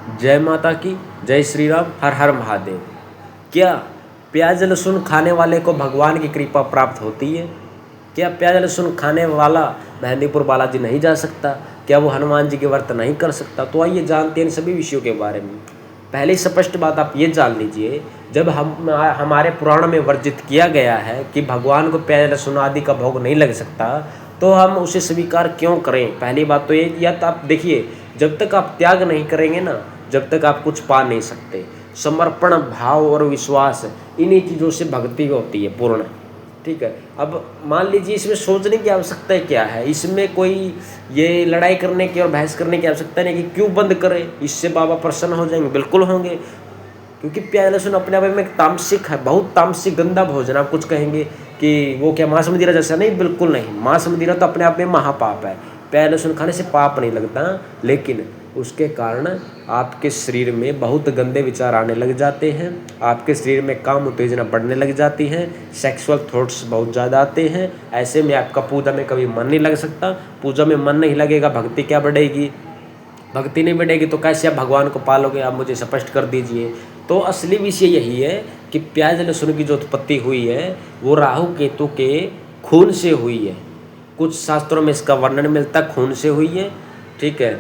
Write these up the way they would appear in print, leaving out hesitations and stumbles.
जय माता की, जय श्री राम, हर हर महादेव। क्या प्याज लहसुन खाने वाले को भगवान की कृपा प्राप्त होती है? क्या प्याज लहसुन खाने वाला मेहंदीपुर बालाजी नहीं जा सकता? क्या वो हनुमान जी के व्रत नहीं कर सकता? तो आइए जानते हैं इन सभी विषयों के बारे में। पहली स्पष्ट बात आप ये जान लीजिए, जब हमारे पुराण में वर्जित किया गया है कि भगवान को प्याज लहसुन आदि का भोग नहीं लग सकता, तो हम उसे स्वीकार क्यों करें? पहली बात तो ये, या तो आप देखिए, जब तक आप त्याग नहीं करेंगे ना, जब तक आप कुछ पा नहीं सकते। समर्पण भाव और विश्वास, इन्हीं चीज़ों से भक्ति होती है पूर्ण। ठीक है, अब मान लीजिए इसमें सोचने की आवश्यकता क्या है? इसमें कोई ये लड़ाई करने की और बहस करने की आवश्यकता नहीं कि क्यों बंद करें, इससे बाबा प्रसन्न हो जाएंगे। बिल्कुल होंगे, क्योंकि प्याज लहसुन अपने आप में एक तामसिक है, बहुत तामसिक गंदा भोजन। आप कुछ कहेंगे कि वो क्या मांस मदिरा जैसा? नहीं, बिल्कुल नहीं। मांस मदिरा तो अपने आप में महापाप है। प्याज लहसुन खाने से पाप नहीं लगता, लेकिन उसके कारण आपके शरीर में बहुत गंदे विचार आने लग जाते हैं, आपके शरीर में काम उत्तेजना बढ़ने लग जाती है, सेक्सुअल थॉट्स बहुत ज़्यादा आते हैं। ऐसे में आपका पूजा में कभी मन नहीं लग सकता। पूजा में मन नहीं लगेगा, भक्ति क्या बढ़ेगी? भक्ति नहीं बढ़ेगी तो कैसे आप भगवान को पालोगे? आप मुझे स्पष्ट कर दीजिए। तो असली विषय यही है कि प्याज लहसुन की जो उत्पत्ति हुई है वो राहु केतु के खून से हुई है। कुछ शास्त्रों में इसका वर्णन मिलता है, खून से हुई है। ठीक है,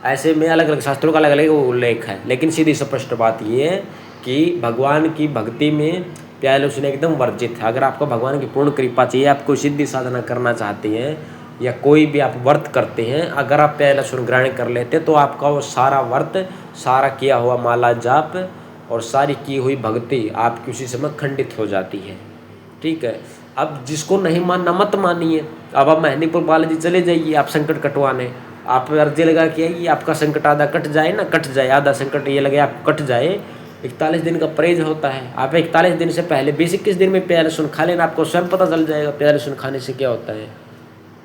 ऐसे में अलग अलग शास्त्रों का अलग अलग उल्लेख है, लेकिन सीधी स्पष्ट बात ये है कि भगवान की भक्ति में प्याज लहसुन एकदम वर्जित है। अगर आपको भगवान की पूर्ण कृपा चाहिए, आप कोई सिद्धि साधना करना चाहते हैं या कोई भी आप व्रत करते हैं, अगर आप प्याज लहसुन ग्रहण कर लेते तो आपका वो सारा व्रत, सारा किया हुआ माला जाप और सारी की हुई भक्ति आपकी उसी समय खंडित हो जाती है। ठीक है, अब जिसको नहीं मानना मत मानिए। अब आप मेहंदीपुर बालाजी चले जाइए, आप संकट कटवाने, आप अर्जी लगा के आइए, आपका संकट आधा कट जाए ना, कट जाए, आधा संकट ये लगे आप कट जाए। 41 दिन का परहेज होता है। आप 41 दिन से पहले 20-21 दिन में प्याज लहसुन खा लेना, आपको स्वयं पता चल जाएगा प्याज लहसुन खाने से क्या होता है।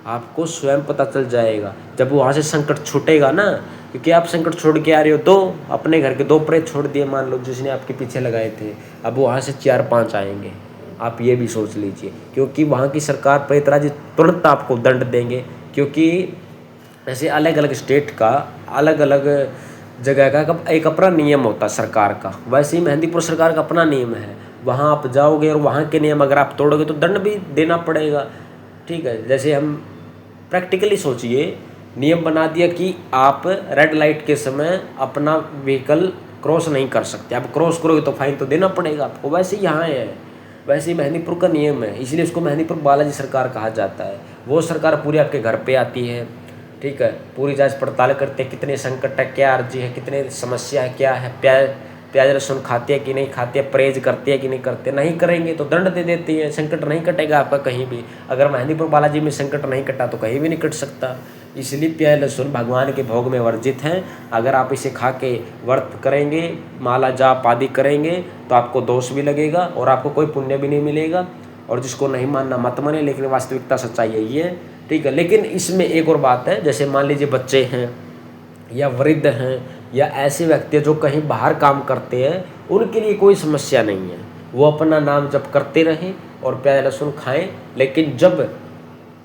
आपको स्वयं पता चल जाएगा जब वहाँ से संकट छूटेगा ना, क्योंकि आप संकट छोड़ के आ रहे हो। दो अपने घर के 2 प्रेत छोड़ दिए मान लो, जिसने आपके पीछे लगाए थे, अब वहाँ से 4-5 आएंगे। आप ये भी सोच लीजिए, क्योंकि वहाँ की सरकार प्रेतराज तुरंत आपको दंड देंगे। क्योंकि ऐसे अलग अलग स्टेट का, अलग अलग जगह का एक अपना नियम होता है सरकार का, वैसे ही मेहंदीपुर सरकार का अपना नियम है। वहाँ आप जाओगे और वहाँ के नियम अगर आप तोड़ोगे तो दंड भी देना पड़ेगा। ठीक है, जैसे हम प्रैक्टिकली सोचिए, नियम बना दिया कि आप रेड लाइट के समय अपना व्हीकल क्रॉस नहीं कर सकते, आप क्रॉस करोगे तो फाइन तो देना पड़ेगा आपको। वैसे ही यहाँ है, वैसे ही मेहंदीपुर का नियम है, इसलिए उसको मेहंदीपुर बालाजी सरकार कहा जाता है। वो सरकार पूरी आपके घर पे आती है। ठीक है, पूरी जांच पड़ताल करते हैं, कितने संकट है, क्या अर्जी है, कितने समस्या है, क्या है, प्याज लहसुन खाते हैं कि नहीं खाते हैं, परहेज करते हैं कि नहीं करते। नहीं करेंगे तो दंड दे देती है, संकट नहीं कटेगा आपका कहीं भी। अगर मेहंदीपुर बालाजी में संकट नहीं कटा तो कहीं भी नहीं कट सकता। इसलिए प्याज लहसुन भगवान के भोग में वर्जित हैं। अगर आप इसे खा के व्रत करेंगे, माला जाप आदि करेंगे, तो आपको दोष भी लगेगा और आपको कोई पुण्य भी नहीं मिलेगा। और जिसको नहीं मानना मत माने, लेकिन वास्तविकता सच्चाई यही है। ठीक है, लेकिन इसमें एक और बात है, जैसे मान लीजिए बच्चे हैं या वृद्ध हैं या ऐसे व्यक्ति जो कहीं बाहर काम करते हैं, उनके लिए कोई समस्या नहीं है। वो अपना नाम जप करते रहें और प्याज लहसुन खाएं, लेकिन जब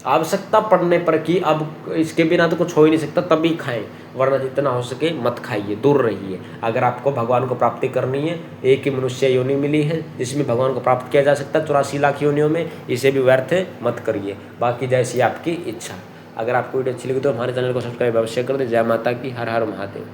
आवश्यकता पड़ने पर कि अब इसके बिना तो कुछ हो ही नहीं सकता, तभी खाएं, वरना जितना हो सके मत खाइए, दूर रहिए। अगर आपको भगवान को प्राप्ति करनी है, एक ही मनुष्य योनि मिली है जिसमें भगवान को प्राप्त किया जा सकता है 84 लाख योनियों में, इसे भी व्यर्थ मत करिए। बाकी जैसी आपकी इच्छा। अगर आपको वीडियो अच्छी लगी तो हमारे चैनल को सब्सक्राइब अवश्य कर दें। जय माता की, हर हर महादेव।